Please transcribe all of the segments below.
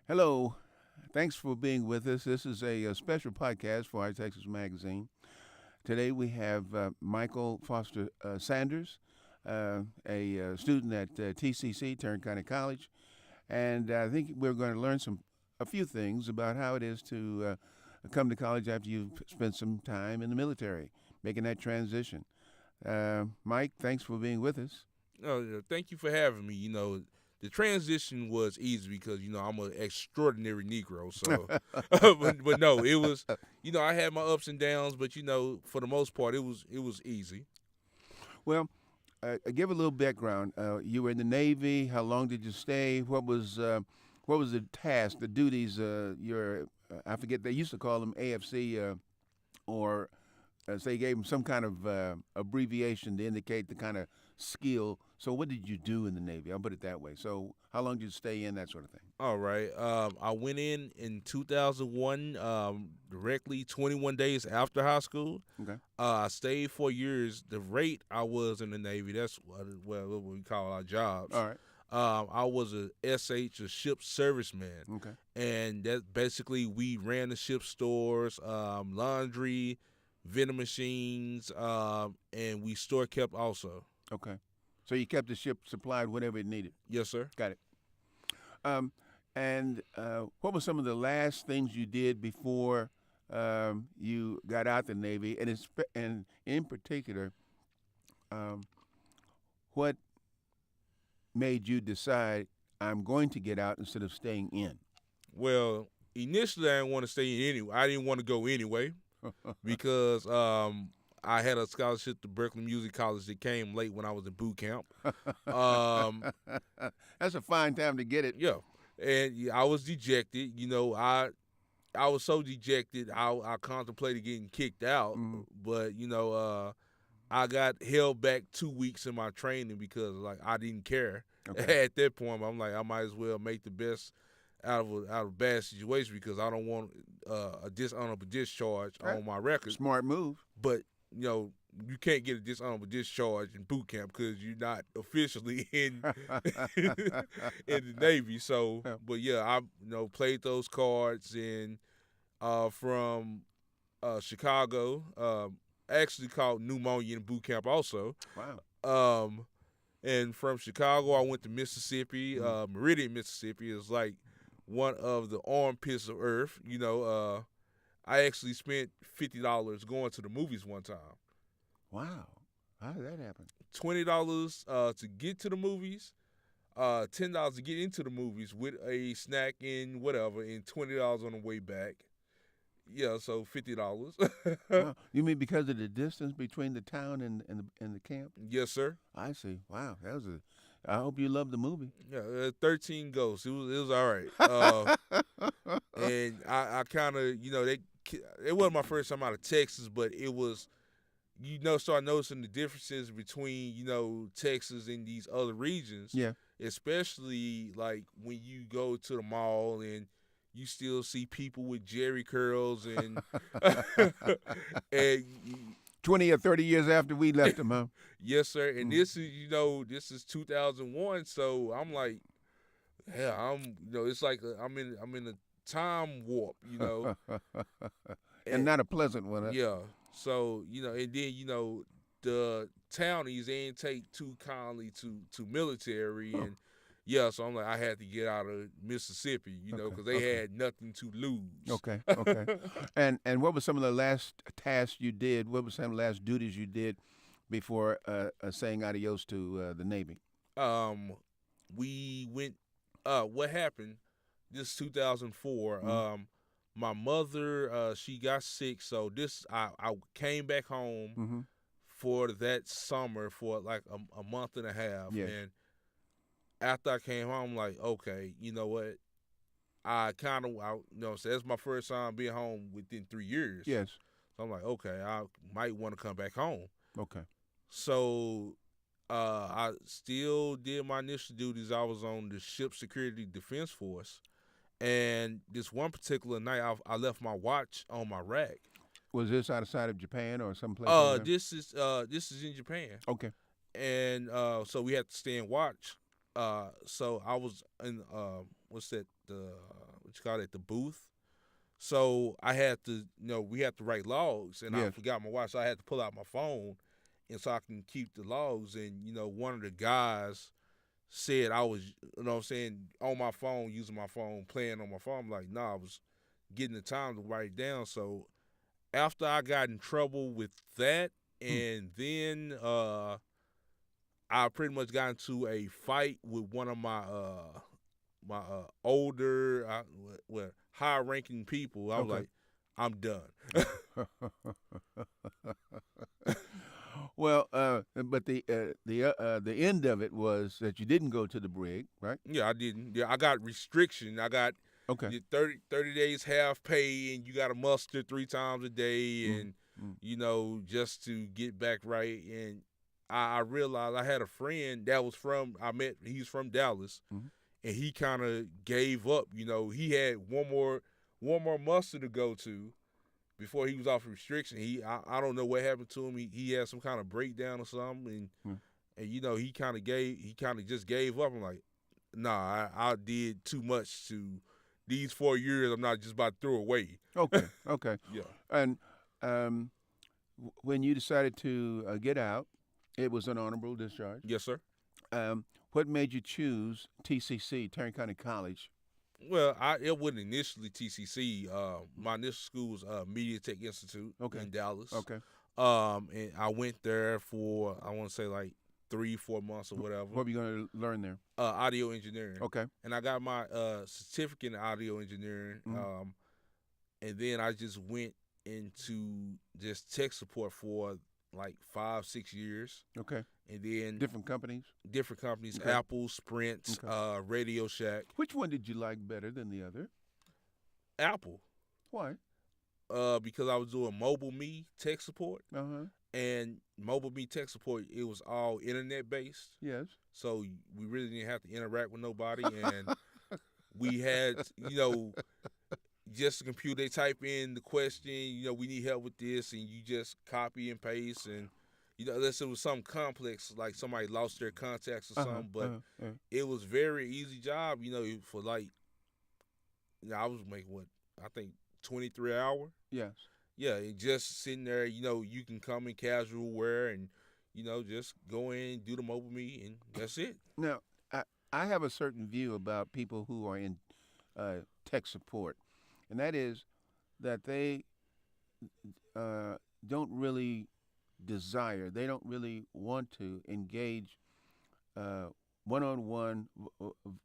Hello. Thanks for being with us. This is a special podcast for Our Texas Magazine. Today we have Michael Foster Sanders, a student at TCC, Tarrant County College, and I think we're going to learn a few things about how it is to come to college after you've spent some time in the military, making that transition. Mike, thanks for being with us. Thank you for having me. The transition was easy because I'm an extraordinary Negro. So, but no, it was. I had my ups and downs, but for the most part, it was easy. Well, give a little background. You were in the Navy. How long did you stay? What was the task, the duties? Your I forget they used to call them AFC, or they gave them some kind of abbreviation to indicate the kind of skill. So what did you do in the Navy? I'll put it that way. So how long did you stay in, that sort of thing? All right. I went in 2001, directly 21 days after high school. Okay. I stayed 4 years. The rate I was in the Navy, that's what we call our jobs. All right. I was a SH, a ship serviceman. Okay. And that basically we ran the ship stores, laundry, vending machines, and we store kept also. Okay. So you kept the ship supplied whatever it needed. Yes, sir. Got it. Um, and what were some of the last things you did before you got out the Navy? And in particular, um, what made you decide I'm going to get out instead of staying in? Well, initially I didn't want to stay in anyway. I didn't want to go anyway because I had a scholarship to Berkeley Music College that came late when I was in boot camp. Um, That's a fine time to get it. yeah, and yeah, I was dejected. I was so dejected. I contemplated getting kicked out, Mhm. but I got held back 2 weeks in my training because like I didn't care. Okay. At that point, I'm like I might as well make the best out of a bad situation because I don't want a dishonorable discharge Right. on my record. Smart move. But you know you can't get a dishonorable discharge in boot camp because you're not officially in in the Navy. So, Yeah. but yeah, I played those cards and from Chicago. Actually caught pneumonia in boot camp also. Wow. Um, and from Chicago, I went to Mississippi. Meridian, Mississippi is like one of the armpits of Earth. I actually spent $50 going to the movies one time. Wow. How did that happen? $20 to get to the movies, $10 to get into the movies with a snack and whatever, and $20 on the way back. Yeah, so $50. Wow. You mean because of the distance between the town and the camp? Yes, sir. I see. Wow. That was a. I hope you loved the movie. Yeah, 13 ghosts. It was all right. And I kind of it wasn't my first time out of Texas, but it was start noticing the differences between Texas and these other regions. Yeah. Especially like when you go to the mall and you still see people with jerry curls and and 20 or 30 years after we left them, huh? yes, sir. And this is 2001, so I'm like, yeah, it's like I'm in a time warp, And not a pleasant one, huh? yeah. So and then the townies they ain't take too kindly to military, and yeah, so I'm like I had to get out of Mississippi, Okay, because they okay. had nothing to lose. Okay, okay. And what were some of the last tasks you did? What were some of the last duties you did before saying adios to the Navy? um, we went. What happened? This 2004. Mhm. My mother, she got sick, so I came back home Mm-hmm. for that summer for like a month and a half, Yes. and after I came home, I'm like, okay, you know what? I kind of, so that's my first time being home within 3 years. Yes. So I'm like, okay, I might want to come back home. Okay. So I still did my initial duties. I was on the Ship Security Defense Force. And this one particular night, I left my watch on my rack. Was this outside of Japan or someplace over there? This is in Japan, Okay. and so we had to stay and watch. So I was in what's that the booth. So I had to, we had to write logs, and I Yes. forgot my watch, so I had to pull out my phone, and so I can keep the logs. And one of the guys said I was, on my phone, using my phone, playing on my phone. I'm like, nah, I was getting the time to write it down. So after I got in trouble with that, and then I pretty much got into a fight with one of my older, high-ranking people. I was Okay. like, I'm done. Well, but the end of it was that you didn't go to the brig, right? Yeah, I didn't. Yeah, I got restriction. I got Okay. your 30 days half pay, and you got to muster 3 times a day, and just to get back right. And I realized I had a friend that was he's from Dallas, Mhm. and he kind of gave up. He had one more muster to go to before he was off restriction. I don't know what happened to him. He had some kind of breakdown or something, and he kind of just gave up. I'm like, nah, I did too much to these 4 years. I'm not just about to throw away. Okay. Okay. Yeah. And when you decided to get out, it was an honorable discharge. Yes, sir. What made you choose TCC, Tarrant County College? Well, it wasn't initially TCC. My initial school was Media Tech Institute in Dallas. Okay. And I went there for, I want to say, like 3-4 months or whatever. What were you going to learn there? Audio engineering. Okay. And I got my certificate in audio engineering. And then I just went into just tech support for like 5-6 years. Okay. And then Different companies? different companies, Okay. Apple, Sprint, Radio Shack. Which one did you like better than the other? Apple, Why? because I was doing Mobile Me tech support. Uh-huh. And Mobile Me tech support, it was all internet based. Yes. So we really didn't have to interact with nobody. And we had, just a computer, they type in the question, we need help with this, and you just copy and paste. And, unless it was something complex, like somebody lost their contacts or something. But it was very easy job, for like, I was making I think 23 an hour. Yes. Yeah, and just sitting there, you can come in casual wear and, just go in, do the Mobile Me, and that's it. Now, I have a certain view about people who are in tech support, and that is that they don't really desire, they don't really want to engage one-on-one,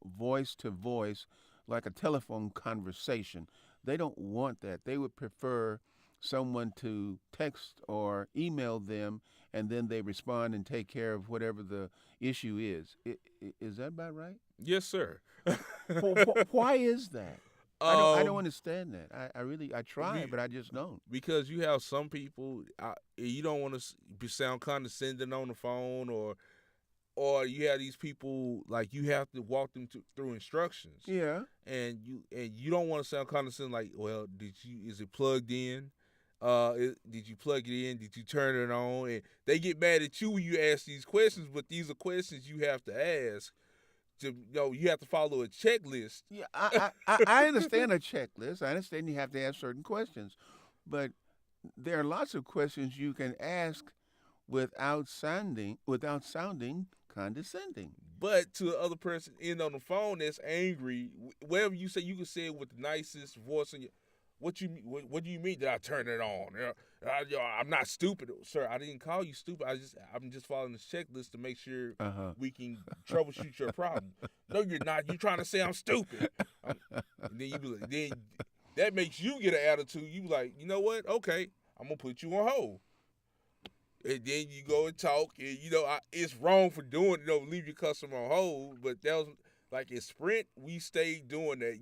voice to voice, like a telephone conversation. They don't want that. They would prefer someone to text or email them, and then they respond and take care of whatever the issue is. Is that about right? Yes, sir. Why is that? I don't understand that. I try, but I just don't. Because you have some people, you don't want to sound condescending on the phone, or you have these people, like, you have to walk them through instructions. Yeah. And you don't want to sound condescending, like, well, is it plugged in? Did you plug it in? Did you turn it on? And they get mad at you when you ask these questions, but these are questions you have to ask. You have to follow a checklist. Yeah, I understand a checklist. I understand you have to ask certain questions, but there are lots of questions you can ask without sounding condescending. But to the other person in on the phone that's angry, whatever you say, you can say it with the nicest voice. What do you mean that I turn it on? I'm not stupid, sir. I didn't call you stupid. I'm just following the checklist to make sure we can troubleshoot your problem. No, you're not. You're trying to say I'm stupid. And then you be like, then that makes you get an attitude. You be like, you know what? Okay, I'm gonna put you on hold. And then you go and talk, and it's wrong for doing it. Leave your customer on hold. But that was like at Sprint, we stayed doing that.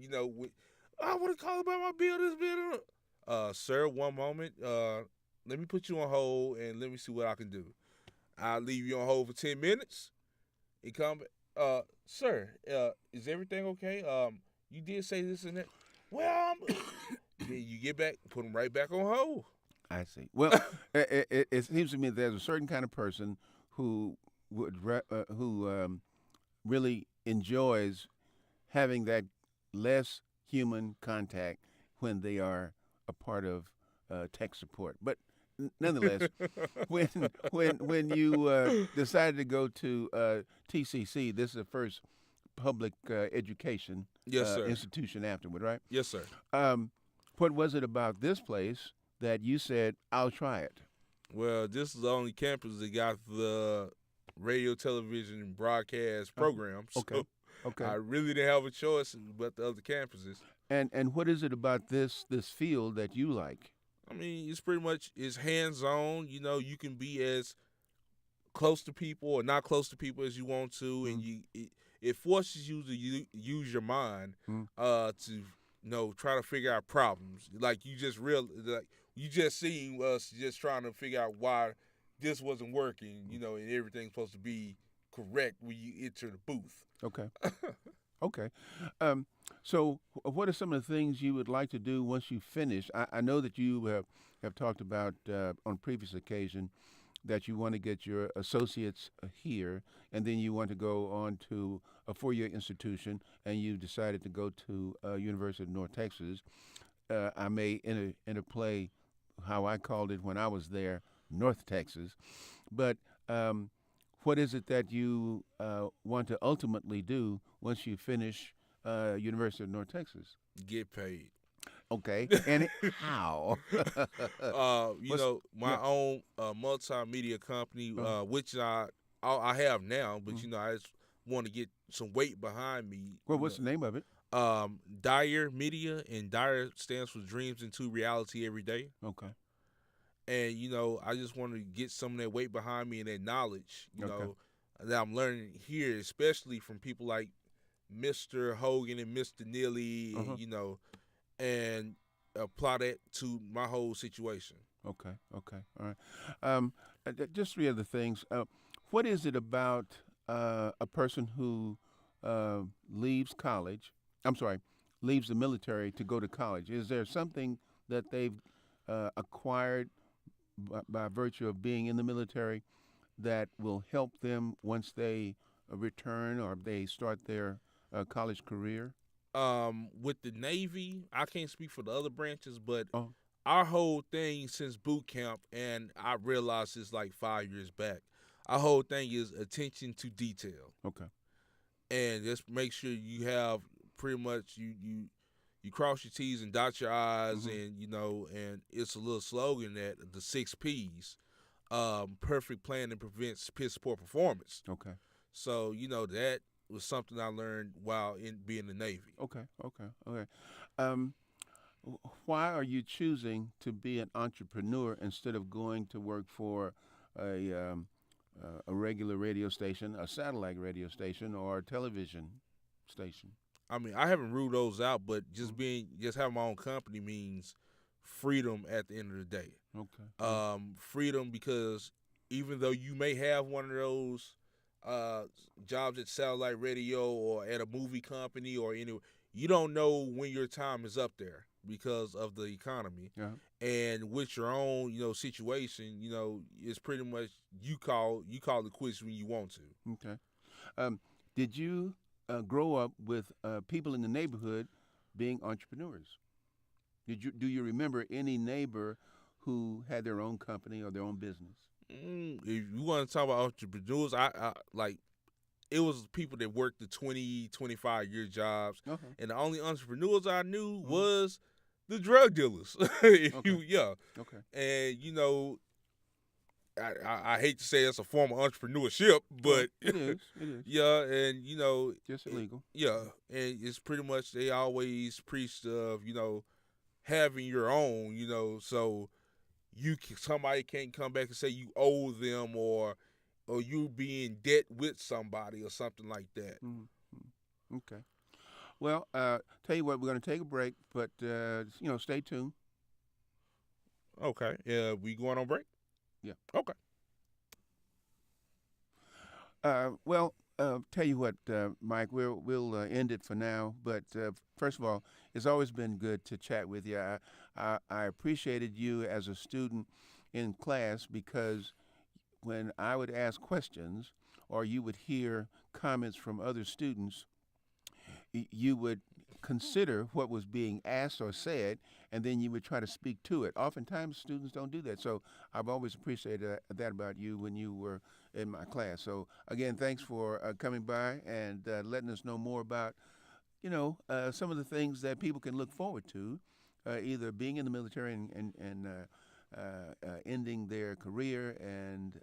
I want to call about my bill. This bill. Sir, one moment. Let me put you on hold and let me see what I can do. I'll leave you on hold for 10 minutes. And come. Sir, is everything okay? You did say this and that. Well, then you get back, put them right back on hold. I see. Well, it seems to me that there's a certain kind of person who really enjoys having that less human contact when they are a part of tech support. But nonetheless, when you decided to go to TCC, this is the first public education Yes, sir. institution afterward, right? Yes, sir. What was it about this place that you said, I'll try it? Well, this is the only campus that got the radio, television, and broadcast program. Okay. So Okay. I really didn't have a choice but the other campuses. And what is it about this field that you like? I mean, it's pretty much it's hands on. You know, you can be as close to people or not close to people as you want to, and it forces you to use your mind to try to figure out problems. Like you just seen us just trying to figure out why this wasn't working. And everything's supposed to be correct when you enter the booth. Okay. Okay. So what are some of the things you would like to do once you finish? I know that you have talked about on previous occasion that you want to get your associates here, and then you want to go on to a four-year institution, and you decided to go to University of North Texas. I may interplay how I called it when I was there, North Texas. But what is it that you want to ultimately do once you finish University of North Texas? Get paid. Okay, and how? My own multimedia company, which I have now, but I just want to get some weight behind me. Well, what's the name of it? Dyer Media, and Dyer stands for Dreams into Reality Every Day. Okay. And I just want to get some of that weight behind me and that knowledge, that I'm learning here, especially from people like Mr. Hogan and Mr. Neely, and apply that to my whole situation. Okay. All right. Just three other things. What is it about a person who leaves the military to go to college? Is there something that they've acquired by virtue of being in the military that will help them once they return or they start their college career? With the Navy, I can't speak for the other branches, but our whole thing since boot camp, and I realized this like 5 years back, our whole thing is attention to detail. Okay. And just make sure you have pretty much you cross your T's and dot your I's, and and it's a little slogan that the 6 P's, perfect planning prevents piss poor performance. Okay. So that was something I learned while being in the Navy. Okay. Why are you choosing to be an entrepreneur instead of going to work for a regular radio station, a satellite radio station, or a television station? I mean, I haven't ruled those out, but just having my own company means freedom at the end of the day. Okay. Freedom because even though you may have one of those jobs at satellite radio or at a movie company or anywhere, you don't know when your time is up there because of the economy. Yeah. And with your own, situation, it's pretty much you call the quits when you want to. Okay. Did you grow up with people in the neighborhood being entrepreneurs? Do you remember any neighbor who had their own company or their own business? If you want to talk about entrepreneurs, I like it was people that worked the 20, 25-year jobs, and the only entrepreneurs I knew was the drug dealers. Okay. Okay. And I hate to say it's a form of entrepreneurship, but it is. Yeah, and just illegal. Yeah, and it's pretty much they always preached of having your own, so somebody can't come back and say you owe them or you be in debt with somebody or something like that. Mm-hmm. Okay. Well, tell you what, we're going to take a break, but stay tuned. Okay. Yeah, we going on break? Yeah. Okay. Tell you what, Mike, we'll end it for now. But first of all, it's always been good to chat with you. I appreciated you as a student in class because when I would ask questions or you would hear comments from other students, you would consider what was being asked or said, and then you would try to speak to it. Oftentimes, students don't do that. So I've always appreciated that about you when you were in my class. So again, thanks for coming by and letting us know more about, some of the things that people can look forward to, either being in the military and ending their career and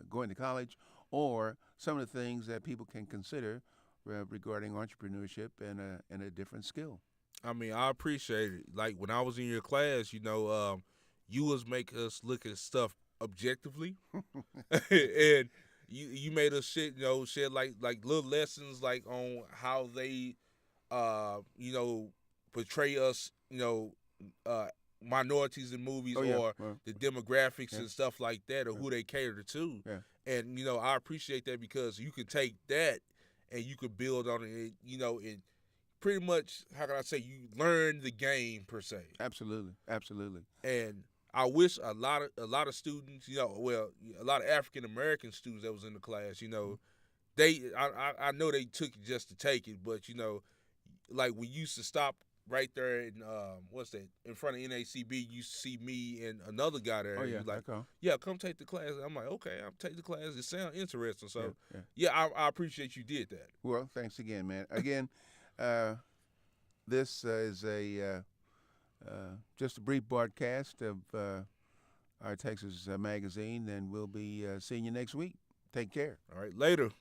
going to college, or some of the things that people can consider regarding entrepreneurship and a different skill. I mean, I appreciate it. Like when I was in your class, you was make us look at stuff objectively, and you made us shed like little lessons like on how they portray us minorities in movies, Oh, yeah. or Well, the demographics yeah. and stuff like that, or Yeah. who they cater to. Yeah. And I appreciate that because you can take that and you could build on it. And pretty much, how can I say, you learn the game per se. Absolutely. And I wish a lot of students, a lot of African American students that was in the class, I know they took it just to take it, but like we used to stop right there in in front of NACB. You see me and another guy there. Oh, and yeah. you like, Okay. yeah, come take the class. I'm like, okay, I'll take the class. It sounds interesting. So Yeah. I appreciate you did that. Well, thanks again, man. Again, this is a just a brief broadcast of our Texas magazine, and we'll be seeing you next week. Take care. All right, later.